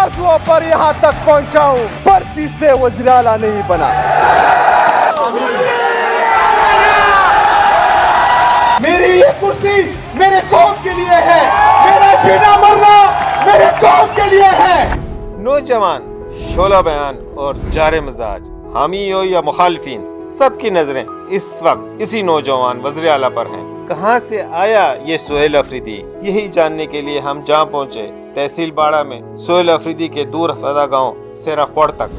बाजुओं पर यहाँ तक पहुँचा हूँ, पर्ची से वज़ीर आला नहीं बना। मेरी ये कुर्सी मेरे कौम के लिए है, मेरा जीना मरना मेरे कौम के लिए है। नौजवान, शोला बयान और जारे मिजाज, हामी हो या मुखालफिन, सबकी नजरें इस वक्त इसी नौजवान वज़ीर आला पर हैं। कहाँ से आया ये सुहेल अफरीदी, यही जानने के लिए हम जहाँ पहुँचे तहसील बाड़ा में सुहेल अफरीदी के दूर अफ्तादा गाँव सेरा खोड़ तक।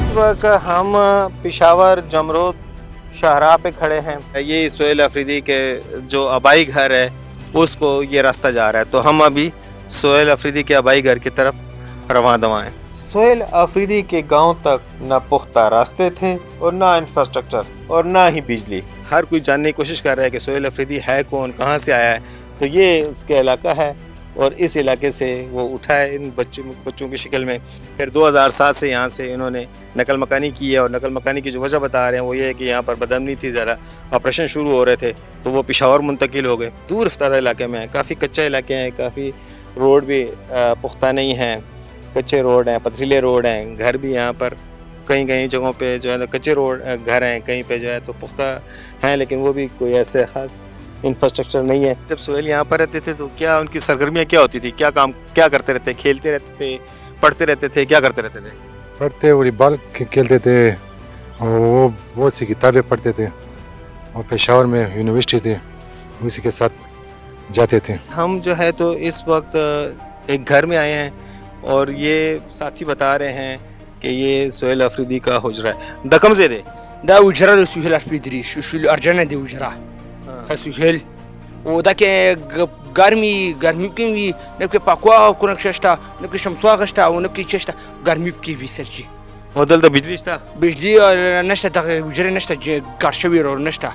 इस वक्त हम पेशावर जमरोद शाहराह पे खड़े हैं। ये सुहेल अफरीदी के जो आबाई घर है उसको ये रास्ता जा रहा है, तो हम अभी सुहेल अफरीदी के आबाई घर की तरफ रवां दवा हैं। सुहेल अफरीदी के गांव तक ना पुख्ता रास्ते थे और ना इंफ्रास्ट्रक्चर और ना ही बिजली। हर कोई जानने की कोशिश कर रहा है कि सुहेल अफरीदी है कौन, कहाँ से आया है। तो ये उसका इलाका है और इस इलाके से वो उठा है इन बच्चों की शक्ल में। फिर 2007 से यहाँ से इन्होंने नकल मकानी की है, और नकल मकानी की जो वजह बता रहे हैं वो ये है कि यहाँ पर बदअमनी थी, ज़रा ऑपरेशन शुरू हो रहे थे तो वो पेशावर मुंतकिल हो गए। दूर अफ्तादा इलाके में है, काफ़ी कच्चा इलाके हैं, काफ़ी रोड भी पुख्ता नहीं हैं, कच्चे रोड हैं, पथरीले रोड हैं। घर भी यहाँ पर कहीं कहीं जगहों पे जो है ना कच्चे रोड घर हैं, कहीं पे जो है तो पुख्ता हैं, लेकिन वो भी कोई ऐसे खास इंफ्रास्ट्रक्चर नहीं है। जब सुहेल यहाँ पर रहते थे तो क्या उनकी सरगर्मियाँ क्या होती थी, क्या करते रहते, खेलते रहते थे, पढ़ते रहते थे, क्या करते रहते थे? पढ़ते, वॉलीबॉल खेलते थे और वो बहुत सी किताबें पढ़ते थे, और पेशावर में यूनिवर्सिटी थे, उसी के साथ जाते थे। हम जो है तो इस वक्त एक घर में आए हैं और ये साथी बता रहे हैं कि ये सुहेल अफरीदी का हुजरा है। दकम से दे دا وجرا سهيل افريدري شو ارجعنا دي وجرا سهيل ودا كي گرمی کی وی نبکه پاکوا کنک ششتا نبکه شمسوا غشتا و نبکه چشتا گرمی کی وی سرجی ودل د بجلی شتا بجلی نشتا د وجرا نشتا گارشوی رو نشتا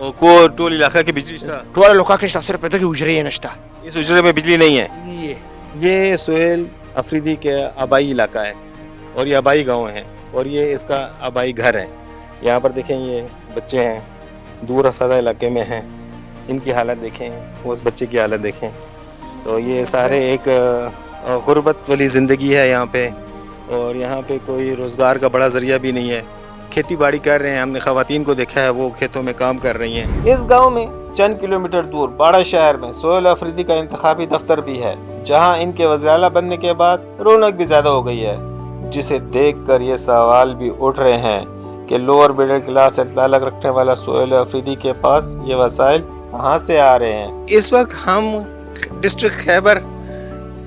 او کو ټول علاقہ کې بجلی شتا ټول لوکا کې شتا صرف پته کې وجرا نشتا اس وجرے میں بجلی نہیں ہے. نہیں ہے. یہ سہیل افریدی کے آبائی علاقہ ہے اور یہ آبائی گاؤں ہے اور یہ اس کا آبائی گھر ہے. یہاں پر دیکھیں یہ بچے ہیں دور افزودہ علاقے میں ہیں, ان کی حالت دیکھیں, اس بچے کی حالت دیکھیں. تو یہ سارے ایک غربت والی زندگی ہے یہاں پہ, اور یہاں پہ کوئی روزگار کا بڑا ذریعہ بھی نہیں ہے. کھیتی باڑی کر رہے ہیں, ہم نے خواتین کو دیکھا ہے وہ کھیتوں میں کام کر رہی ہیں. اس گاؤں میں چند کلومیٹر دور باڑہ شہر میں سہیل افریدی کا انتخابی دفتر بھی ہے, جہاں ان کے وزیر اعلیٰ بننے کے بعد رونق بھی زیادہ ہو گئی ہے, جسے دیکھ کر یہ سوال بھی اٹھ رہے ہیں کہ لوور مڈل کلاس سے تعلق رکھنے والا سہیل افریدی کے پاس یہ وسائل کہاں سے آ رہے ہیں. اس وقت ہم ڈسٹرکٹ خیبر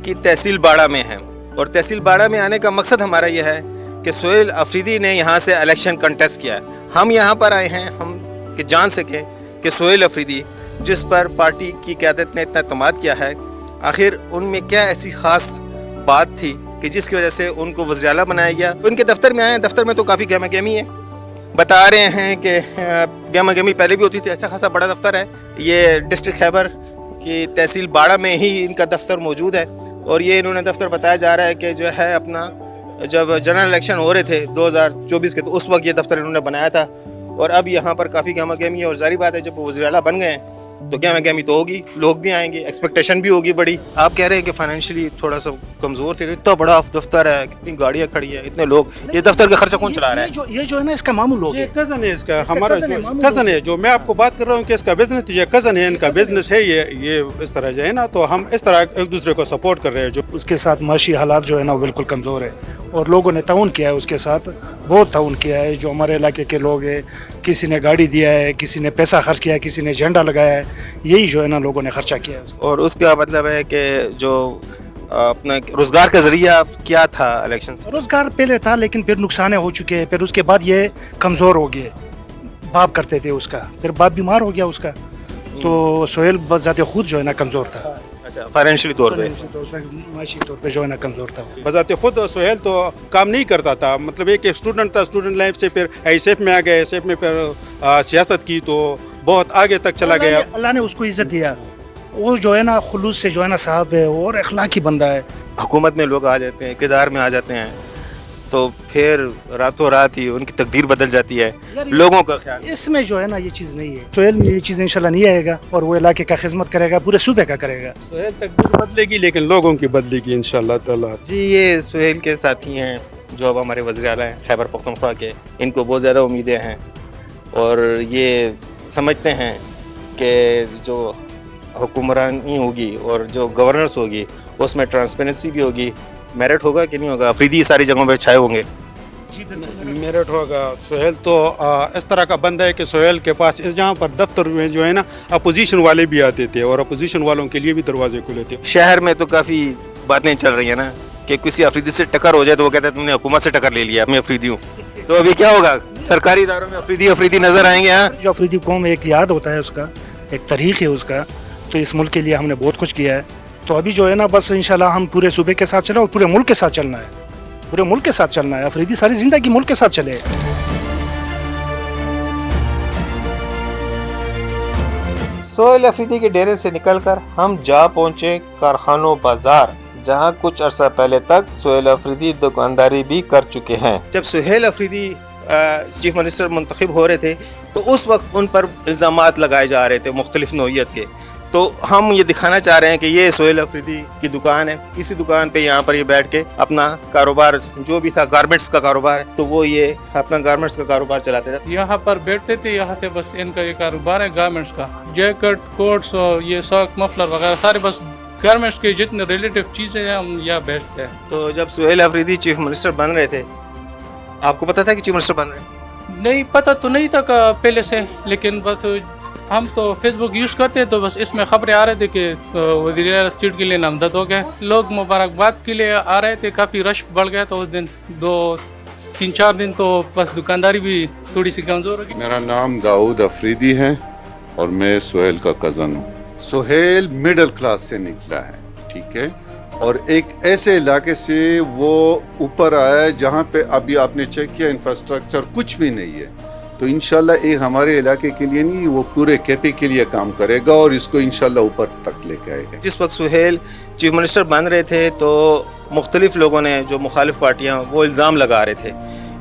کی تحصیل باڑہ میں ہیں, اور تحصیل باڑہ میں آنے کا مقصد ہمارا یہ ہے کہ سہیل افریدی نے یہاں سے الیکشن کنٹیسٹ کیا ہے. ہم یہاں پر آئے ہیں ہم کہ جان سکیں کہ سہیل افریدی جس پر پارٹی کی قیادت نے اتنا اعتماد کیا ہے, آخر ان میں کیا ایسی خاص بات تھی کہ جس کی وجہ سے ان کو وزیر اعلیٰ بنایا گیا. ان کے دفتر میں آئے ہیں, دفتر میں تو کافی گہما گہمی ہے, بتا رہے ہیں کہ گہما گہمی پہلے بھی ہوتی تھی. اچھا خاصا بڑا دفتر ہے یہ, ڈسٹرکٹ خیبر کی تحصیل باڑہ میں ہی ان کا دفتر موجود ہے. اور یہ انہوں نے دفتر بتایا جا رہا ہے کہ جو ہے اپنا جب جنرل الیکشن ہو رہے تھے 2024 کے, تو اس وقت یہ دفتر انہوں نے بنایا تھا. اور اب یہاں پر کافی گہما گہمی ہے, اور ظاہری بات ہے جب وہ وزیر اعلیٰ بن گئے ہیں تو گہما گہمی تو ہوگی, لوگ بھی آئیں گے, ایکسپیکٹیشن بھی ہوگی بڑی. آپ کہہ رہے ہیں کہ فائنینشلی تھوڑا سا کمزور تھے, اتنا بڑا دفتر ہے, کتنی گاڑیاں کھڑی ہیں, اتنے لوگ, یہ دفتر کا خرچہ کون چلا رہا ہے؟ یہ جو ہے نا اس کا ماموں لوگ یہ کزن ہے, اس کا ہمارا کزن ہے, جو میں آپ کو بات کر رہا ہوں کہ اس کا بزنس, یہ کزن ہے, ان کا بزنس ہے, یہ اس طرح جو ہے نا, تو ہم اس طرح ایک دوسرے کو سپورٹ کر رہے ہیں. جو اس کے ساتھ معاشی حالات جو ہے نا بالکل کمزور ہے, اور لوگوں نے تعاون کیا ہے اس کے ساتھ, بہت تعاون کیا ہے. جو ہمارے علاقے کے لوگ ہیں, کسی نے گاڑی دیا ہے, کسی نے پیسہ خرچ کیا ہے, کسی نے جھنڈا لگایا ہے, یہی جو ہے نا لوگوں نے خرچہ کیا ہے. اور اس کا مطلب ہے کہ جو اپنا روزگار کا ذریعہ کیا تھا الیکشن سے؟ روزگار پہلے تھا لیکن پھر نقصان ہو چکے ہیں, پھر اس کے بعد یہ کمزور ہو گئے. باپ کرتے تھے اس کا, پھر باپ بیمار ہو گیا اس کا, تو سہیل بذات خود جو ہے نا کمزور تھا. اچھا, فائنینشلی طور پہ, معاشی طور پہ جو ہے نا کمزور تھا. بذات خود سہیل تو کام نہیں کرتا تھا, مطلب ایک اسٹوڈنٹ تھا, اسٹوڈنٹ لائف سے پھر ایس ایف میں آ گئے, ایس ایف میں پھر سیاست کی تو بہت آگے تک چلا گیا. اللہ نے اس کو عزت دیا, وہ جو ہے نا خلوص سے جو ہے نا صاحب ہے اور اخلاقی بندہ ہے. حکومت میں لوگ آ جاتے ہیں, اقتدار میں آ جاتے ہیں, तो फिर रातों रात ही उनकी तकदीर बदल जाती है, लोगों का ख्याल। इसमें जो है ना ये चीज़ नहीं है, सोहेल में ये चीज़ इंशाल्लाह नहीं आएगा और वो इलाके का खिदमत करेगा, पूरे सूबे का करेगा। सोहेल तकदीर बदलेगी लेकिन लोगों की बदलेगी इंशाल्लाह ताला। जी, ये सोहेल के साथी हैं जो अब हमारे वज़ीर आला हैं खैबर पख्तूनख्वा के, इनको बहुत ज़्यादा उम्मीदें हैं और ये समझते हैं कि जो हुक्मरानी होगी और जो गवर्नेंस होगी उसमें ट्रांसपेरेंसी भी होगी, मेरिट होगा कि नहीं होगा, अफरीदी सारी जगहों पे छाए होंगे। मेरिट होगा। सोहेल तो इस तरह का बंदा है कि सोहेल के पास इस जहाँ पर दफ्तर में जो है ना अपोजिशन वाले भी आते थे और अपोजिशन वालों के लिए भी दरवाजे खुले थे। शहर में तो काफ़ी बातें चल रही हैं ना कि किसी अफरीदी से टक्कर हो जाए तो वो कहता है तुमने हुकूमत से टक्कर ले लिया, मैं अफरीदी हूँ। तो अभी क्या होगा, सरकारी इदारों में अफरीदी नजर आएंगे। हाँ, जो अफरीदी कौम एक याद होता है उसका, एक तारीख है उसका, तो इस मुल्क के लिए हमने बहुत कुछ किया है। तो अभी जो है ना बस इंशाल्लाह हम पूरे सूबे के साथ चले और पूरे मुल्क के साथ चलना है, पूरे मुल्क के साथ चलना है। अफरीदी सारी ज़िंदगी मुल्क के साथ चले। सोहेल अफरीदी के डेरे से निकलकर हम जा पहुंचे कारखानों बाजार, जहां कुछ अरसा पहले तक सोहेल अफरीदी दुकानदारी भी कर चुके हैं। जब सोहेल अफरीदी चीफ मिनिस्टर मुंतखब हो रहे थे तो उस वक्त उन पर इल्ज़ामात लगाए जा रहे थे मुख्तलिफ नौइयत के। तो हम ये दिखाना चाह रहे हैं कि ये सोहेल अफरीदी की दुकान है, इसी दुकान पे यहाँ पर ये बैठ के अपना कारोबार जो भी था, गारमेंट्स का कारोबार है, तो वो ये अपना गारमेंट्स का कारोबार चलाते थे। यहाँ पर बैठते थे, यहाँ से बस इनका ये कारोबार है गारमेंट्स का, जैकेट, कोट्स और ये सॉक, मफलर वगैरह सारे बस गारमेंट्स के जितने रिलेटिव चीज़ें हैं हम यहाँ बेचते हैं। तो जब सोहेल अफरीदी चीफ मिनिस्टर बन रहे थे, आपको पता था कि चीफ मिनिस्टर बन रहे हैं? नहीं, पता तो नहीं था पहले से, लेकिन बस हम तो फेसबुक यूज़ करते हैं तो बस इसमें खबरें आ रहे थे कि वज़ीर सीट के लिए नामजद हो गए, लोग मुबारकबाद के लिए आ रहे थे, काफ़ी रश बढ़ गया। तो उस दिन 2-3-4 दिन तो बस दुकानदारी भी थोड़ी सी कमज़ोर होगी। मेरा नाम दाऊद अफरीदी है और मैं सोहेल का कज़न हूँ। सोहेल मिडिल क्लास से निकला है, ठीक है, और एक ऐसे इलाके से वो ऊपर आया है जहाँ पे अभी आपने चेक किया इंफ्रास्ट्रक्चर कुछ भी नहीं है। तो इंशाल्लाह एक हमारे इलाके के लिए नहीं, वो पूरे केपी के लिए काम करेगा और इसको इंशाल्लाह ऊपर तक लेके आएगा। जिस वक्त सोहेल चीफ मिनिस्टर बन रहे थे तो मुख्तलिफ लोगों ने, जो मुखालिफ पार्टियाँ, वो इल्ज़ाम लगा रहे थे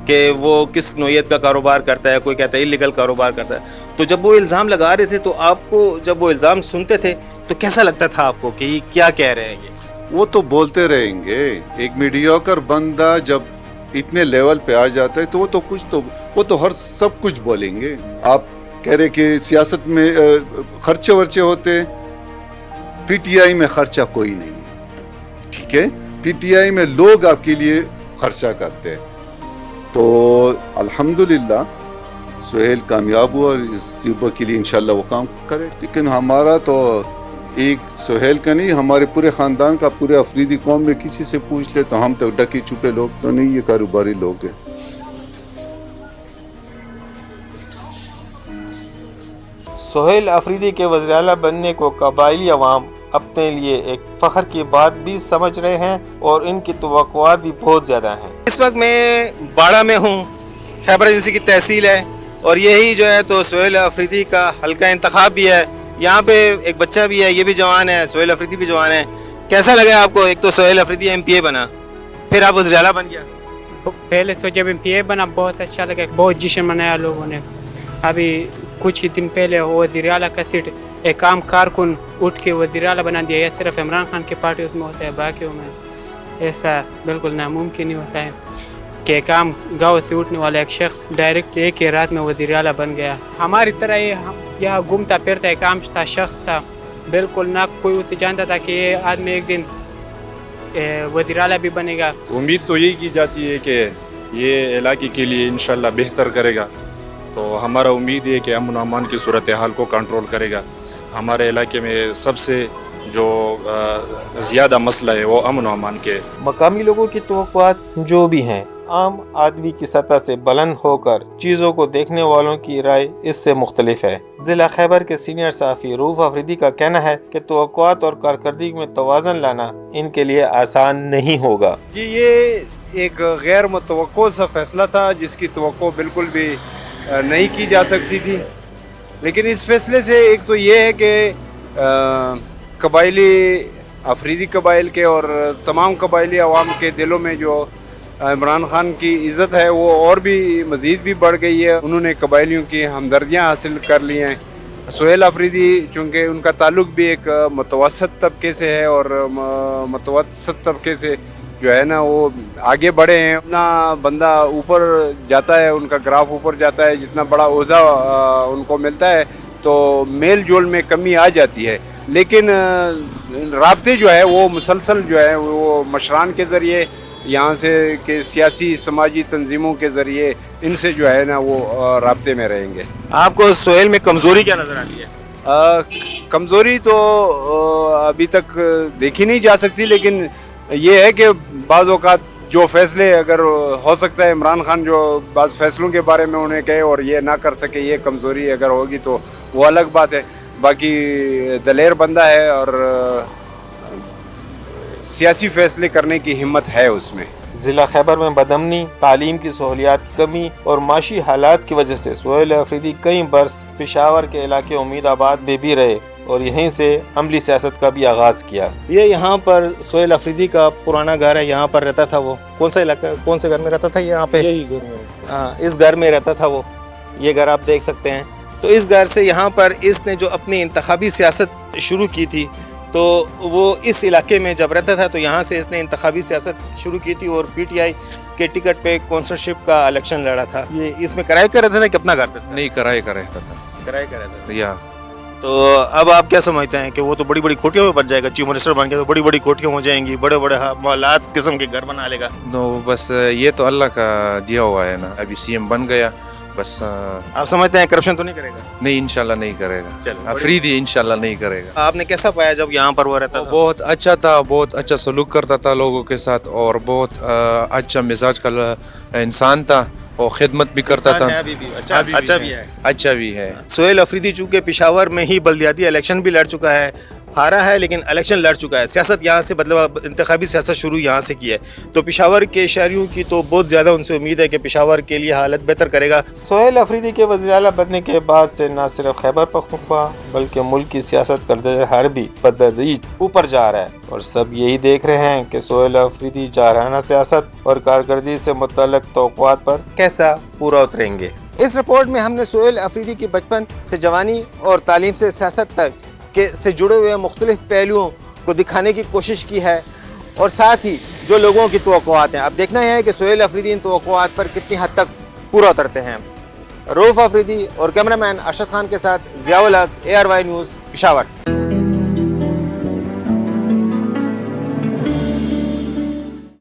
कि वो किस नौइयत का कारोबार करता है, कोई कहता है इलीगल कारोबार करता है। तो जब वो इल्ज़ाम लगा रहे थे तो आपको, जब वो इल्ज़ाम सुनते थे तो कैसा लगता था आपको कि ये क्या कह रहे हैं? ये वो तो बोलते रहेंगे, एक मीडियोकर बंदा जब इतने लेवल पे आ जाता है तो वो तो हर सब कुछ बोलेंगे। आप कह रहे कि सियासत में खर्चे वर्चे होते, पीटीआई में खर्चा कोई नहीं है, ठीक है, पीटीआई में लोग आपके लिए खर्चा करते हैं। तो अल्हम्दुलिल्लाह सोहेल कामयाब हुआ और इस सूबे के लिए इंशाल्लाह वो काम करे। लेकिन हमारा तो एक सोहेल का नहीं, हमारे पूरे ख़ानदान का, पूरे अफरीदी कौम में किसी से पूछ ले तो हम तो डके छुपे लोग तो नहीं, ये कारोबारी लोग हैं। सोहेल अफरीदी के वज़ीर आला बनने को कबाइली अवाम अपने लिए एक फ़ख्र की बात भी समझ रहे हैं और इनकी तवक्कुआत भी बहुत ज़्यादा हैं। इस वक्त मैं बाड़ा में हूँ, खैबर एजेंसी की तहसील है और यही जो है तो सोहेल अफरीदी का हल्का इंतखाब भी है। यहाँ पे एक बच्चा भी है, ये भी जवान है, सोहेल अफरीदी भी जवान है। कैसा लगा आपको? एक तो सोहेल अफरीदी MPA बना, फिर आप वज़ीर आला बन गया। पहले तो जब MPA बना बहुत अच्छा लगा, बहुत जश्न मनाया लोगों ने। अभी कुछ ही दिन पहले वज़ीर आला का सीट एक आम कारकुन उठ के वज़ीर आला बना दिया। या सिर्फ इमरान खान के पार्टी उसमें होता है, बाकियों में ऐसा बिल्कुल नामुमकिन ही होता है कि एक आम गाँव से उठने वाला एक शख्स डायरेक्ट एक ही रात में वज़ीर आला बन गया। हमारी तरह ये यहाँ घूमता फिरता एक आम था, शख्स था, बिल्कुल ना कोई उसे जानता था कि ये आदमी एक दिन वज़ीर आला भी बनेगा। उम्मीद तो यही की जाती है कि ये इलाके के लिए इंशाल्लाह बेहतर करेगा। तो हमारा उम्मीद है कि अमन अमान की सूरत हाल को कंट्रोल करेगा। हमारे इलाके में सबसे जो ज़्यादा मसला है वो अमन अमान के। मकामी लोगों की तवक्कुआत जो भी हैं, आम आदमी की सतह से बुलंद होकर चीज़ों को देखने वालों की राय इससे मुख्तलिफ है। ज़िला खैबर के सीनियर सहाफ़ी रूफ अफरीदी का कहना है कि तवक्कुआत और कारकर्दगी में तवाज़न लाना इनके लिए आसान नहीं होगा। कि ये एक गैर मुतवक्को सा फैसला था जिसकी तवक्को बिल्कुल भी नहीं की जा सकती थी। लेकिन इस फैसले से एक तो ये है कि कबाइली अफरीदी कबाइल के और तमाम कबाइली अवाम के दिलों में जो عمران خان کی عزت ہے وہ اور بھی مزید بھی بڑھ گئی ہے. انہوں نے قبائلیوں کی ہمدردیاں حاصل کر لی ہیں. سہیل آفریدی چونکہ ان کا تعلق بھی ایک متوسط طبقے سے ہے اور متوسط طبقے سے جو ہے نا وہ آگے بڑھے ہیں. اتنا بندہ اوپر جاتا ہے, ان کا گراف اوپر جاتا ہے, جتنا بڑا عہدہ ان کو ملتا ہے تو میل جول میں کمی آ جاتی ہے. لیکن رابطے جو ہے وہ مسلسل جو ہے وہ مشران کے ذریعے یہاں سے کہ سیاسی سماجی تنظیموں کے ذریعے ان سے جو ہے نا وہ رابطے میں رہیں گے. آپ کو سہیل میں کمزوری کیا نظر آتی ہے؟ کمزوری تو ابھی تک دیکھی نہیں جا سکتی, لیکن یہ ہے کہ بعض اوقات جو فیصلے اگر ہو سکتا ہے عمران خان جو بعض فیصلوں کے بارے میں انہیں کہے اور یہ نہ کر سکے, یہ کمزوری اگر ہوگی تو وہ الگ بات ہے. باقی دلیر بندہ ہے اور سیاسی فیصلے کرنے کی ہمت ہے اس میں. ضلع خیبر میں بدامنی, تعلیم کی سہولیات کی کمی اور معاشی حالات کی وجہ سے سہیل آفریدی کئی برس پشاور کے علاقے امید آباد میں بھی رہے اور یہیں سے عملی سیاست کا بھی آغاز کیا. یہ یہاں پر سہیل آفریدی کا پرانا گھر ہے, یہاں پر رہتا تھا وہ. کون سا علاقہ, کون سے گھر میں رہتا تھا یہاں پہ؟ یہی گھر میں. ہاں, اس گھر میں رہتا تھا وہ. یہ گھر آپ دیکھ سکتے ہیں. تو اس گھر سے یہاں پر اس نے جو اپنی انتخابی سیاست شروع کی تھی تو وہ اس علاقے میں جب رہتا تھا تو یہاں سے اس نے انتخابی سیاست شروع کی تھی اور پی ٹی آئی کے ٹکٹ پہ کونسلرشپ کا الیکشن لڑا تھا. یہ اس میں کرائے کا رہتا تھا کہ اپنا گھر تھا؟ نہیں, کرائے کا رہتا تھا. کرائے کا رہتا تھا. یا تو اب آپ کیا سمجھتے ہیں کہ وہ تو بڑی بڑی کوٹھیوں میں بن جائے گا, چیف منسٹر بن گیا تو بڑی بڑی کوٹھیوں ہو جائیں گی, بڑے بڑے محلات قسم کے گھر بنا لے گا؟ نو, بس یہ تو اللہ کا دیا ہوا ہے نا. ابھی سی ایم بن گیا, بس. آپ سمجھتے ہیں کرپشن تو نہیں کرے گا؟ نہیں, انشاءاللہ نہیں کرے گا. چلو, آفریدی انشاءاللہ نہیں کرے گا. آپ نے کیسا پایا جب یہاں پر وہ رہتا تھا؟ بہت اچھا تھا, بہت اچھا سلوک کرتا تھا لوگوں کے ساتھ اور بہت اچھا مزاج کا انسان تھا اور خدمت بھی کرتا تھا. اچھا بھی ہے. سہیل آفریدی چونکہ پشاور میں ہی بلدیاتی الیکشن بھی لڑ چکا ہے, ہارا ہے لیکن الیکشن لڑ چکا ہے, سیاست یہاں سے مطلب انتخابی سیاست شروع یہاں سے کی ہے, تو پشاور کے شہریوں کی تو بہت زیادہ ان سے امید ہے کہ پشاور کے لیے حالت بہتر کرے گا. سہیل آفریدی کے وزیر اعلیٰ بننے کے بعد سے نہ صرف خیبر پختونخوا بلکہ ملک کی سیاست کا درجہ بھی بتدریج اوپر جا رہا ہے اور سب یہی دیکھ رہے ہیں کہ سہیل آفریدی جارحانہ سیاست اور کارکردگی سے متعلق توقعات پر کیسا پورا اتریں گے. اس رپورٹ میں ہم نے سہیل آفریدی کی بچپن سے جوانی اور تعلیم سے سیاست تک سے جڑے ہوئے مختلف پہلوؤں کو دکھانے کی کوشش کی ہے اور ساتھ ہی جو لوگوں کی توقعات ہیں. اب دیکھنا ہے کہ سہیل آفریدی ان توقعات پر کتنی حد تک پورا اترتے ہیں. رؤف آفریدی اور کیمرہ مین ارشد خان کے ساتھ ضیاء الحق, ARY نیوز, پشاور.